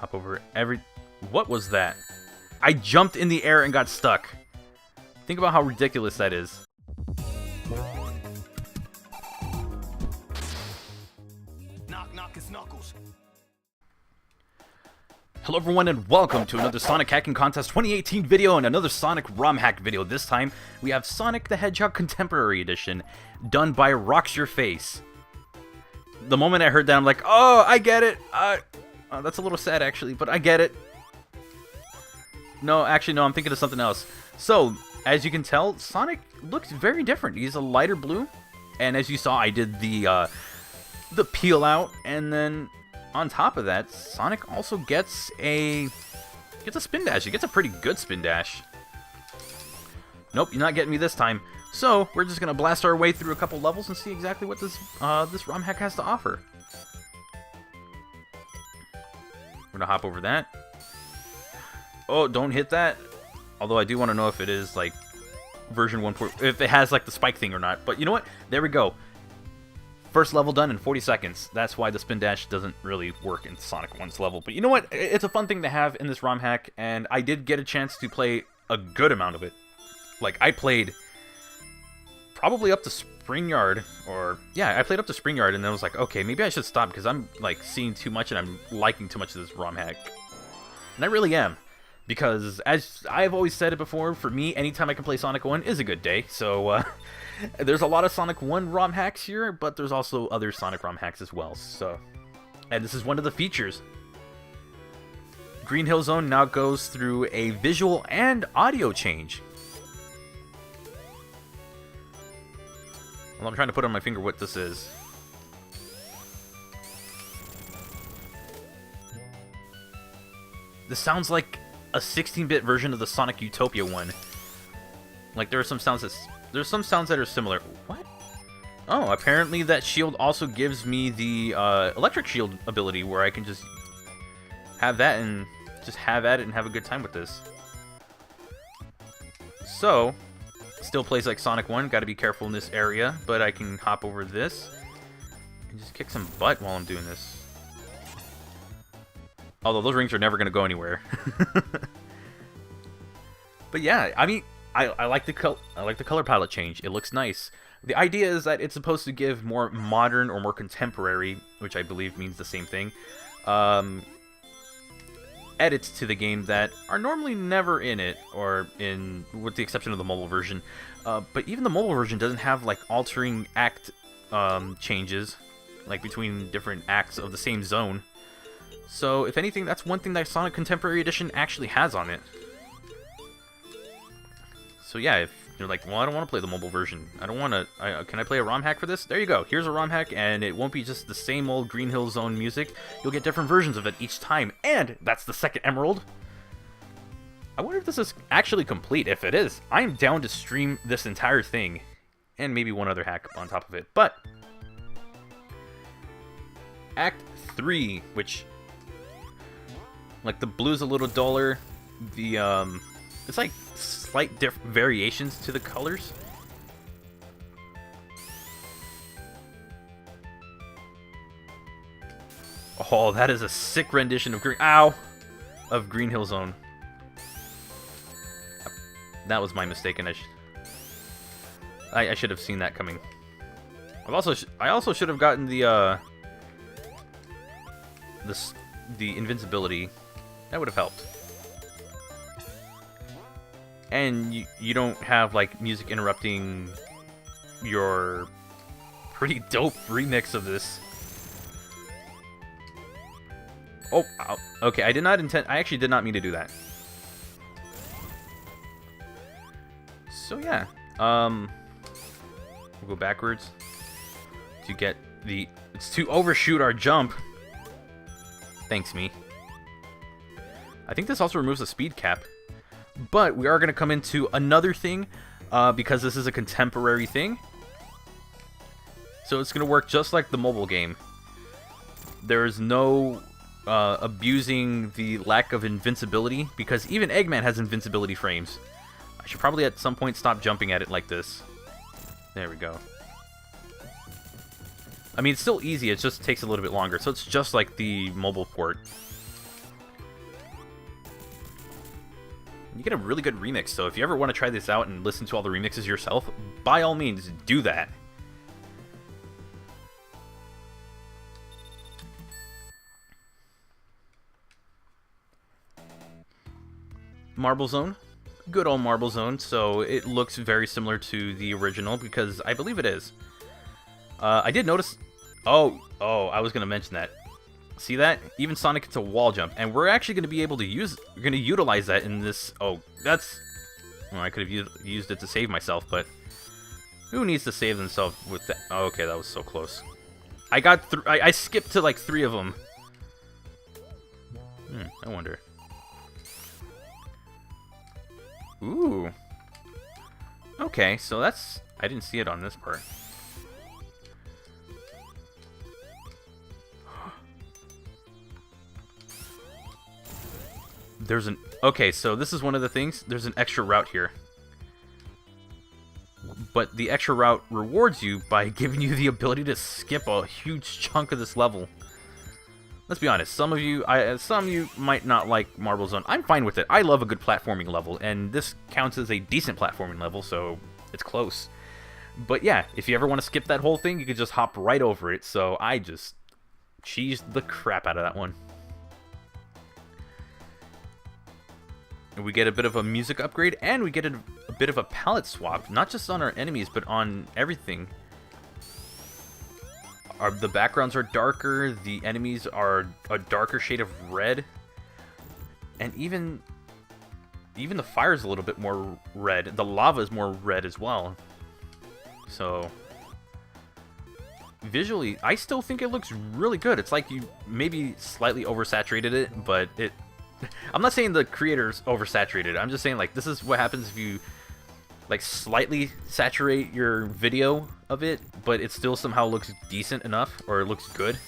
Hop over every... What was that? I jumped in the air and got stuck. Think about how ridiculous that is. Knock, knock, it's Knuckles. Hello everyone and welcome to another Sonic Hacking Contest 2018 video and another Sonic ROM Hack video. This time we have Sonic the Hedgehog Contemporary Edition done by Roxurface. The moment I heard that I'm like, oh, I get it. That's a little sad actually, but I get it. No, actually no, I'm thinking of something else. So, as you can tell, Sonic looks very different. He's a lighter blue, and as you saw, I did the peel out, and then on top of that, Sonic also gets a spin dash. He gets a pretty good spin dash. Nope, you're not getting me this time. So we're just gonna blast our way through a couple levels and see exactly what this ROM hack has to offer. We're gonna hop over that. Oh, don't hit that. Although I do want to know if it is like version 1.4, if it has like the spike thing or not. But you know what? There we go. First level done in 40 seconds. That's why the spin dash doesn't really work in Sonic 1's level. But you know what? It's a fun thing to have in this ROM hack, and I did get a chance to play a good amount of it. Like, I played probably up to Spring Yard, or yeah, I played up to Spring Yard, and then I was like, okay, maybe I should stop because I'm like seeing too much and I'm liking too much of this ROM hack. And I really am. Because, as I've always said it before, for me, anytime I can play Sonic 1 is a good day. So, there's a lot of Sonic 1 ROM hacks here, but there's also other Sonic ROM hacks as well. So, and this is one of the features. Green Hill Zone now goes through a visual and audio change. Well, I'm trying to put on my finger what this is. This sounds like a 16-bit version of the Sonic Utopia one. Like, there's some sounds that are similar. What? Oh, apparently that shield also gives me the electric shield ability, where I can just have that and just have at it and have a good time with this. So, still plays like Sonic 1. Got to be careful in this area, but I can hop over this and just kick some butt while I'm doing this. Although those rings are never going to go anywhere. But yeah, I mean, I like the color palette change. It looks nice. The idea is that it's supposed to give more modern or more contemporary, which I believe means the same thing, edits to the game that are normally never in it, or in, with the exception of the mobile version. But even the mobile version doesn't have like altering act changes, like between different acts of the same zone. So, if anything, that's one thing that Sonic Contemporary Edition actually has on it. So yeah, if you're like, well, I don't want to play the mobile version. I don't want to... can I play a ROM hack for this? There you go. Here's a ROM hack, and it won't be just the same old Green Hill Zone music. You'll get different versions of it each time, and that's the second emerald. I wonder if this is actually complete. If it is, I am down to stream this entire thing, and maybe one other hack on top of it. But Act 3, which... like, the blue's a little duller. The, it's like slight variations to the colors. Oh, that is a sick rendition of of Green Hill Zone. That was my mistake, and I should have seen that coming. I also should have gotten the invincibility. That would have helped. And you don't have, like, music interrupting your pretty dope remix of this. Oh, okay, I actually did not mean to do that. So, yeah. We'll go backwards to get it's to overshoot our jump. Thanks, me. I think this also removes the speed cap. But we are going to come into another thing, because this is a contemporary thing. So it's going to work just like the mobile game. There's no abusing the lack of invincibility, because even Eggman has invincibility frames. I should probably at some point stop jumping at it like this. There we go. I mean, it's still easy, it just takes a little bit longer, so it's just like the mobile port. You get a really good remix, so if you ever want to try this out and listen to all the remixes yourself, by all means, do that. Marble Zone. Good old Marble Zone, so it looks very similar to the original, because I believe it is. I did notice... Oh, I was going to mention that. See that? Even Sonic gets a wall jump, and we're actually going to be able to utilize that in this... Oh, that's... Well, I could have used it to save myself, but... Who needs to save themselves with that? Oh, okay, that was so close. I skipped to like 3 of them. I wonder. Ooh. Okay, so that's... I didn't see it on this part. There's an... Okay, so this is one of the things. There's an extra route here. But the extra route rewards you by giving you the ability to skip a huge chunk of this level. Let's be honest, some of you might not like Marble Zone. I'm fine with it. I love a good platforming level, and this counts as a decent platforming level, so it's close. But yeah, if you ever want to skip that whole thing, you could just hop right over it, so I just cheesed the crap out of that one. And we get a bit of a music upgrade, and we get a bit of a palette swap, not just on our enemies, but on everything. The backgrounds are darker, the enemies are a darker shade of red, and even the fire is a little bit more red. The lava is more red as well. So, visually, I still think it looks really good. It's like you maybe slightly oversaturated it, but it... I'm not saying the creators oversaturated. I'm just saying, like, this is what happens if you, like, slightly saturate your video of it, but it still somehow looks decent enough, or it looks good.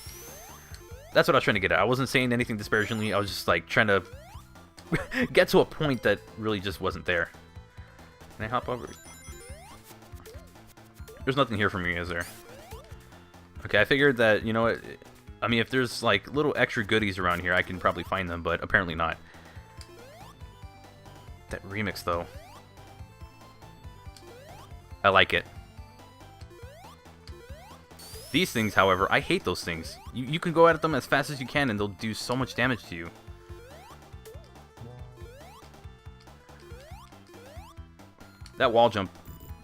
That's what I was trying to get at. I wasn't saying anything disparagingly. I was just, like, trying to get to a point that really just wasn't there. Can I hop over? There's nothing here for me, is there? Okay, I figured that, you know what... I mean, if there's, like, little extra goodies around here, I can probably find them, but apparently not. That remix, though. I like it. These things, however, I hate those things. You can go at them as fast as you can, and they'll do so much damage to you. That wall jump,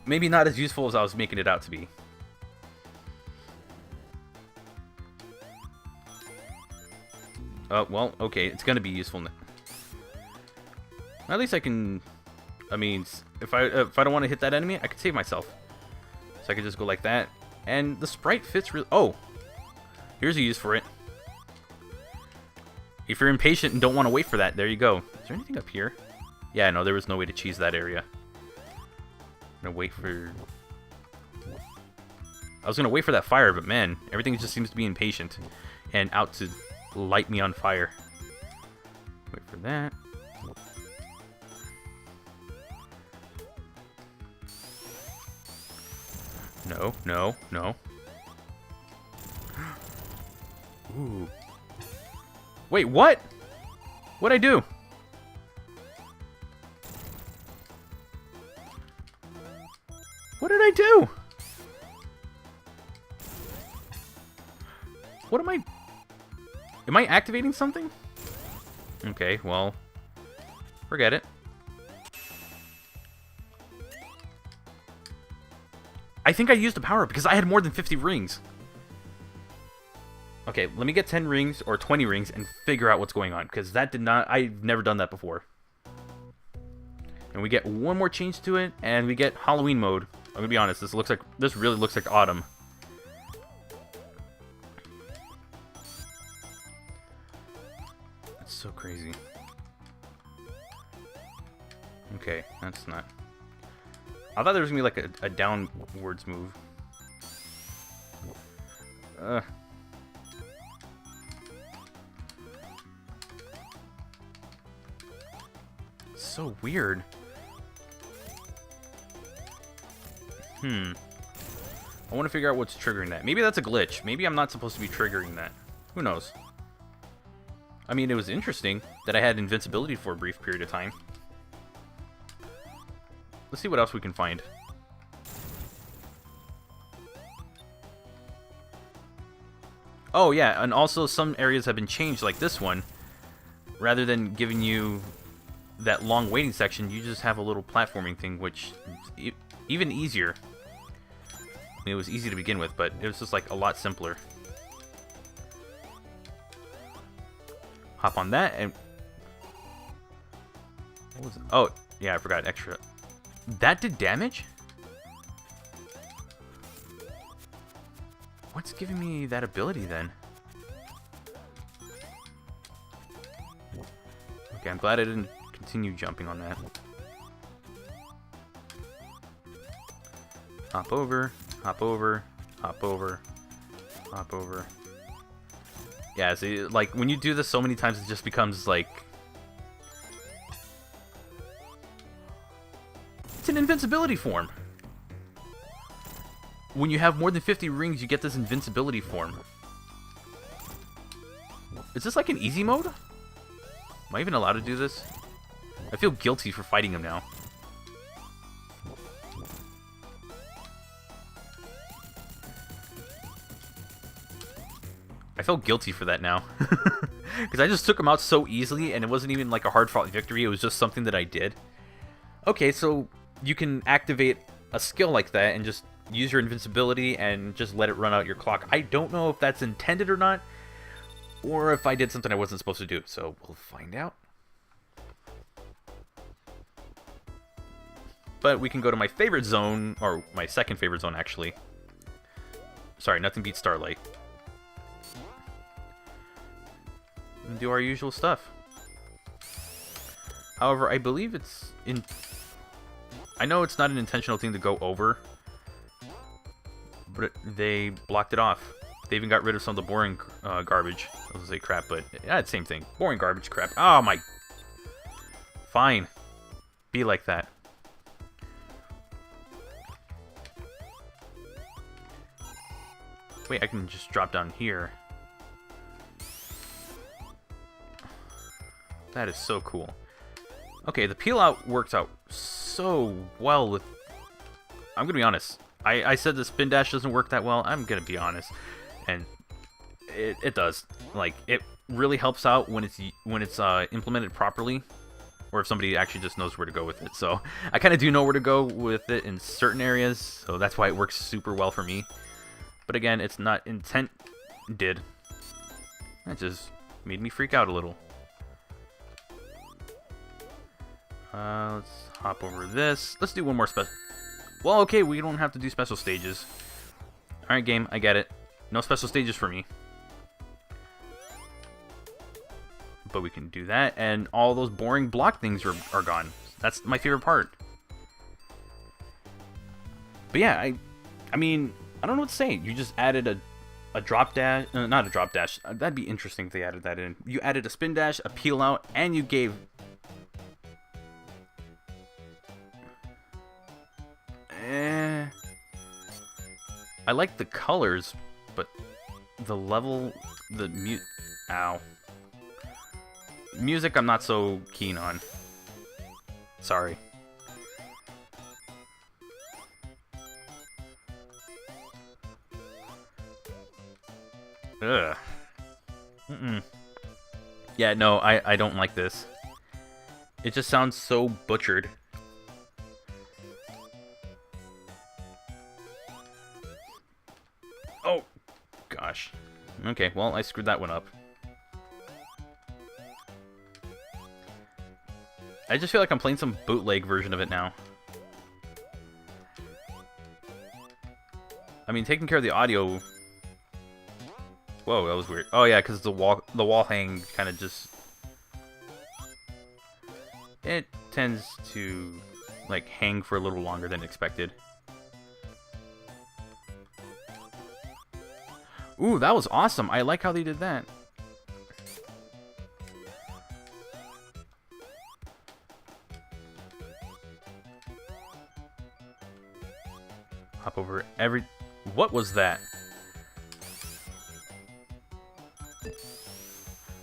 maybe not as useful as I was making it out to be. Well, okay, it's gonna be useful. At least I can... I mean, if I don't want to hit that enemy, I can save myself. So I can just go like that. And the sprite fits really... Oh! Here's a use for it. If you're impatient and don't want to wait for that, there you go. Is there anything up here? Yeah, no, there was no way to cheese that area. I'm gonna wait for... I was gonna wait for that fire, but man, everything just seems to be impatient. And out to... light me on fire. Wait for that. No, no, no. Ooh. Wait, what? What'd I do? What did I do? What am I... Am I activating something? Okay, well, forget it. I think I used a power-up because I had more than 50 rings. Okay, let me get 10 rings or 20 rings and figure out what's going on, because that did not... I've never done that before. And we get one more change to it, and we get Halloween mode. I'm gonna be honest, this really looks like autumn. That's so crazy. Okay, that's not... I thought there was gonna be like a downwards move. So weird. I want to figure out what's triggering that. Maybe that's a glitch. Maybe I'm not supposed to be triggering that. Who knows? I mean, it was interesting that I had invincibility for a brief period of time. let's see what else we can find. Oh yeah, and also some areas have been changed, like this one. Rather than giving you that long waiting section, you just have a little platforming thing, which is even easier. I mean, it was easy to begin with, but it was just like a lot simpler. Hop on that and... what was it? Oh, yeah, I forgot extra. That did damage? What's giving me that ability then? Okay, I'm glad I didn't continue jumping on that. Hop over, hop over, hop over, hop over. Yeah, see, like, when you do this so many times, it just becomes, like... it's an invincibility form. When you have more than 50 rings, you get this invincibility form. Is this like an easy mode? Am I even allowed to do this? I feel guilty for fighting him now. I felt guilty for that now. Because I just took him out so easily, and it wasn't even like a hard-fought victory. It was just something that I did. Okay, so you can activate a skill like that and just use your invincibility and just let it run out your clock. I don't know if that's intended or not, or if I did something I wasn't supposed to do, so we'll find out. But we can go to my favorite zone, or my second favorite zone, actually. Sorry, nothing beats Starlight. And do our usual stuff. However, I believe it's in... I know it's not an intentional thing to go over, but they blocked it off. They even got rid of some of the boring garbage. I was gonna say crap, but yeah, it's the same thing. Boring garbage crap. Oh my... Fine. Be like that. Wait, I can just drop down here. That is so cool. Okay, the peel out works out so well with... I'm gonna be honest. I said the spin dash doesn't work that well. I'm gonna be honest. And it does. Like, it really helps out when it's implemented properly. Or if somebody actually just knows where to go with it. So, I kind of do know where to go with it in certain areas. So, that's why it works super well for me. But again, it's not intended. That just made me freak out a little. Let's hop over this. Let's do one more special. Well, okay, we don't have to do special stages. Alright, game, I get it. No special stages for me. But we can do that, and all those boring block things are gone. That's my favorite part. But yeah, I mean, I don't know what to say. You just added a drop dash, not a drop dash. That'd be interesting if they added that in. You added a spin dash, a peel out, and you gave... I like the colors, but the level, ow. Music I'm not so keen on. Sorry. Ugh. Yeah, no, I don't like this. It just sounds so butchered. Oh, gosh. Okay, well, I screwed that one up. I just feel like I'm playing some bootleg version of it now. I mean, taking care of the audio... Whoa, that was weird. Oh yeah, because the wall hang kind of just... It tends to, like, hang for a little longer than expected. Ooh, that was awesome. I like how they did that. Hop over every... What was that?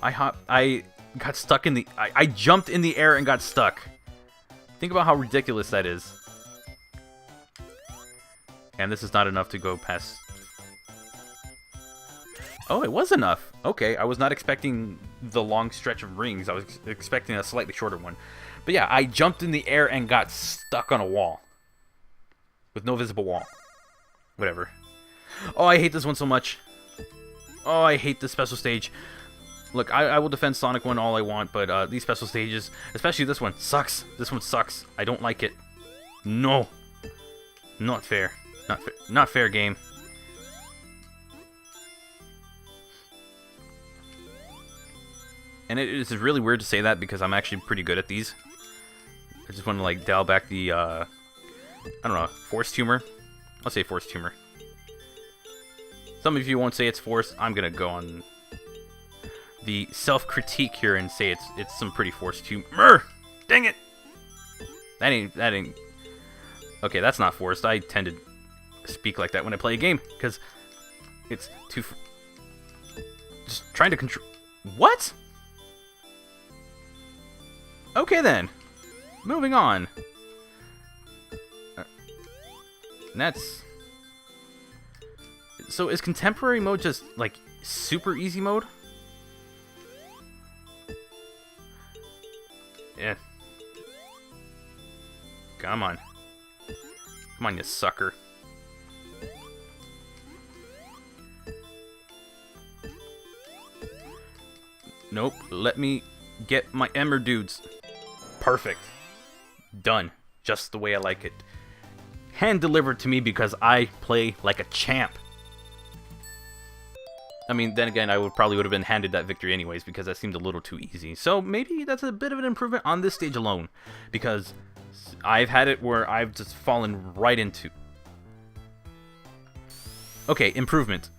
I got stuck in the... I jumped in the air and got stuck. Think about how ridiculous that is. And this is not enough to go past... Oh, it was enough. Okay, I was not expecting the long stretch of rings. I was expecting a slightly shorter one. But yeah, I jumped in the air and got stuck on a wall. With no visible wall. Whatever. Oh, I hate this one so much. Oh, I hate this special stage. Look, I will defend Sonic 1 all I want, but these special stages, especially this one, sucks. This one sucks. I don't like it. No. Not fair. Not fair game. And it is really weird to say that because I'm actually pretty good at these. I just want to like dial back the, I don't know, forced humor. I'll say forced humor. Some of you won't say it's forced. I'm gonna go on the self-critique here and say it's some pretty forced humor. Dang it! That ain't. Okay, that's not forced. I tend to speak like that when I play a game because it's too. Just trying to control. What? Okay then. Moving on. That's. So is contemporary mode just like super easy mode? Yeah. Come on. Come on, you sucker. Nope. Let me get my Emmer dudes. Perfect. Done. Just the way I like it. Hand delivered to me because I play like a champ. I mean, then again, I probably would have been handed that victory anyways because that seemed a little too easy. So maybe that's a bit of an improvement on this stage alone because I've had it where I've just fallen right into. Okay, improvement.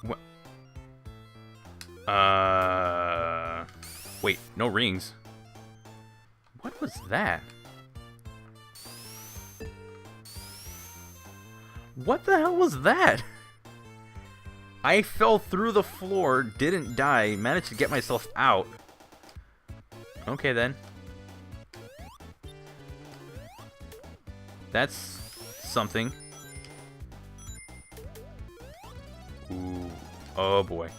What? Wait, no rings. What was that? What the hell was that? I fell through the floor, didn't die, managed to get myself out. Okay then. That's something. Ooh. Oh boy.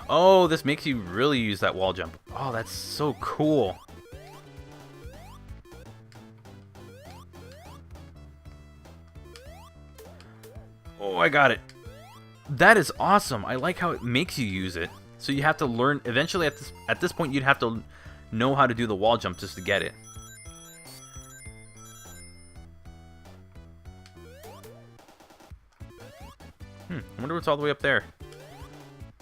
Oh, this makes you really use that wall jump. Oh, that's so cool. Oh, I got it. That is awesome. I like how it makes you use it. So you have to learn eventually at this point you'd have to know how to do the wall jump just to get it. I wonder what's all the way up there.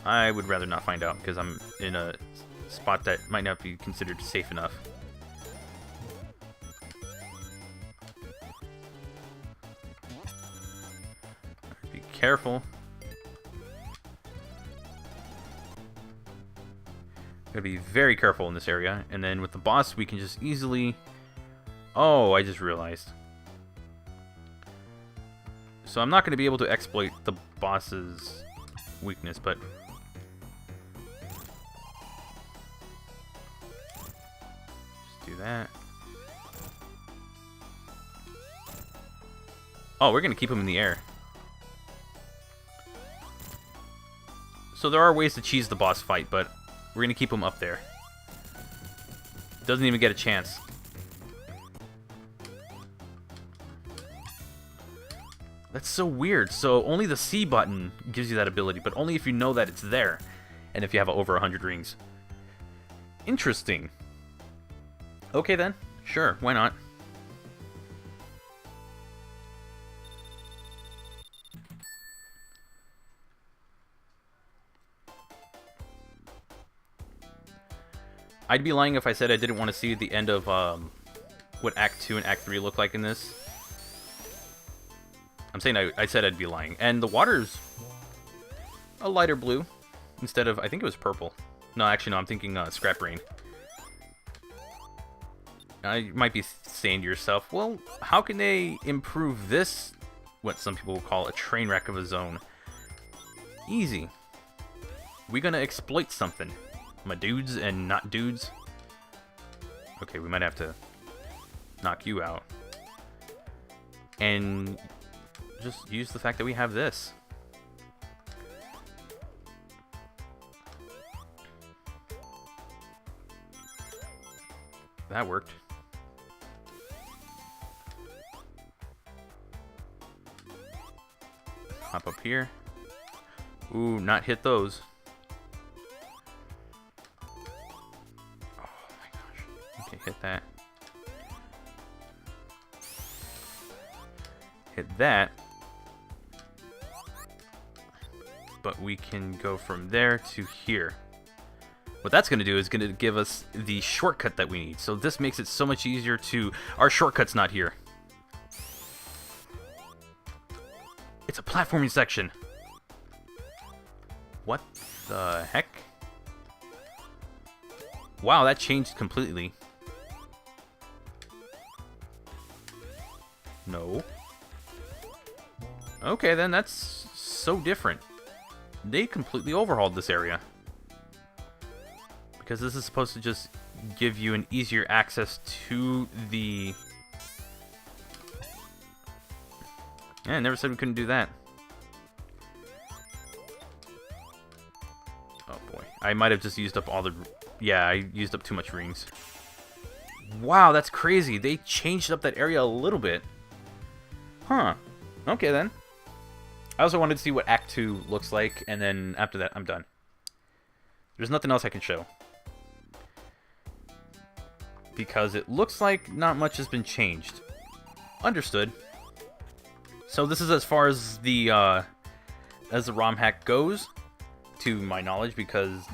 I would rather not find out because I'm in a spot that might not be considered safe enough. Be careful. Gotta be very careful in this area. And then with the boss, we can just easily... Oh, I just realized. So I'm not going to be able to exploit the boss's weakness, but... Just do that. Oh, we're going to keep him in the air. So there are ways to cheese the boss fight, but we're going to keep him up there. Doesn't even get a chance. That's so weird. So only the C button gives you that ability, but only if you know that it's there. And if you have over 100 rings. Interesting. Okay then. Sure, why not? I'd be lying if I said I didn't want to see the end of what Act 2 and Act 3 look like in this. I'm saying I said I'd be lying. And the water's a lighter blue instead of, I think it was purple. No, actually, no, I'm thinking Scrap Rain. You might be saying to yourself, well, how can they improve this, what some people will call a train wreck of a zone? Easy. We're going to exploit something. my dudes and not dudes. Okay, we might have to knock you out. And just use the fact that we have this. That worked. Hop up here. Ooh, not hit those. Oh my gosh. Okay, hit that. Hit that. But we can go from there to here. What that's going to do is going to give us the shortcut that we need. So this makes it so much easier to... Our shortcut's not here. It's a platforming section. What the heck? Wow, that changed completely. No. Okay, then that's so different. They completely overhauled this area. Because this is supposed to just give you an easier access to the... Yeah, I never said we couldn't do that. Oh boy. I might have just used up all the... Yeah, I used up too much rings. Wow, that's crazy. They changed up that area a little bit. Huh. Okay then. I also wanted to see what Act 2 looks like, and then after that, I'm done. There's nothing else I can show. Because it looks like not much has been changed. Understood. So this is as far as the ROM hack goes, to my knowledge, because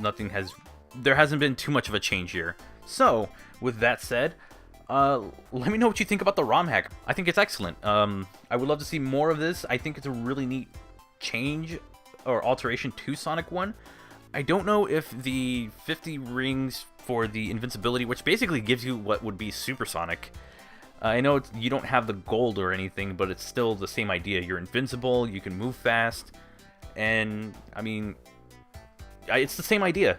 there hasn't been too much of a change here. So, with that said, let me know what you think about the ROM hack. I think it's excellent. I would love to see more of this. I think it's a really neat change or alteration to Sonic 1. I don't know if the 50 rings for the invincibility, which basically gives you what would be supersonic. I know you don't have the gold or anything, but it's still the same idea. You're invincible, you can move fast, and I mean, it's the same idea.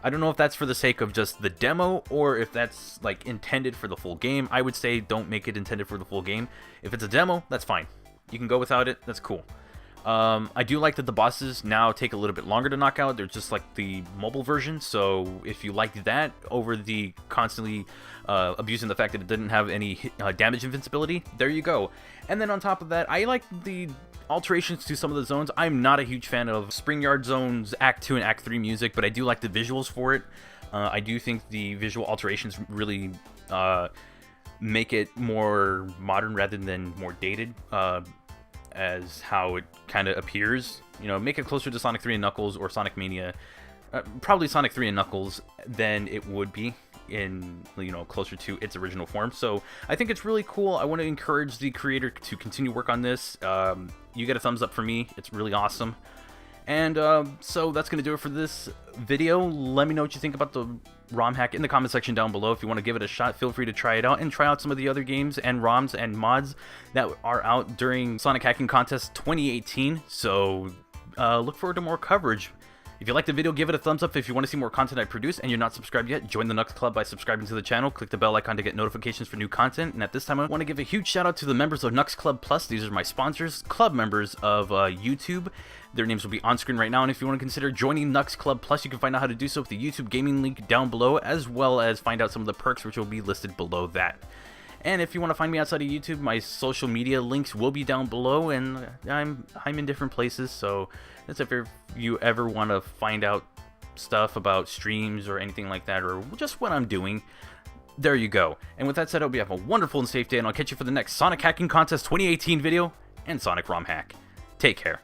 I don't know if that's for the sake of just the demo or if that's like intended for the full game. I would say don't make it intended for the full game. If it's a demo, that's fine. You can go without it. That's cool. I do like that the bosses now take a little bit longer to knock out. They're just like the mobile version. So if you like that over the constantly abusing the fact that it didn't have any damage invincibility, there you go. And then on top of that, I like the alterations to some of the zones. I'm not a huge fan of Spring Yard Zone's Act 2 and Act 3 music, but I do like the visuals for it. I do think the visual alterations really make it more modern rather than more dated, as how it kind of appears. You know, make it closer to Sonic 3 and Knuckles or Sonic Mania. Probably Sonic 3 and Knuckles than it would be in, you know, closer to its original form. So I think it's really cool. I want to encourage the creator to continue work on this. You get a thumbs up for me. It's really awesome. And so that's going to do it for this video. Let me know what you think about the ROM hack in the comment section down below. If you want to give it a shot, feel free to try it out and try out some of the other games and ROMs and mods that are out during Sonic Hacking Contest 2018. So look forward to more coverage. If you liked the video, give it a thumbs up. If you want to see more content I produce and you're not subscribed yet, join the Knux Club by subscribing to the channel. Click the bell icon to get notifications for new content. And at this time, I want to give a huge shout out to the members of Knux Club Plus. These are my sponsors, club members of YouTube. Their names will be on screen right now. And if you want to consider joining Knux Club Plus, you can find out how to do so with the YouTube gaming link down below, as well as find out some of the perks which will be listed below that. And if you want to find me outside of YouTube, my social media links will be down below, and I'm in different places, so that's if you ever want to find out stuff about streams or anything like that, or just what I'm doing, there you go. And with that said, I hope you have a wonderful and safe day, and I'll catch you for the next Sonic Hacking Contest 2018 video and Sonic ROM Hack. Take care.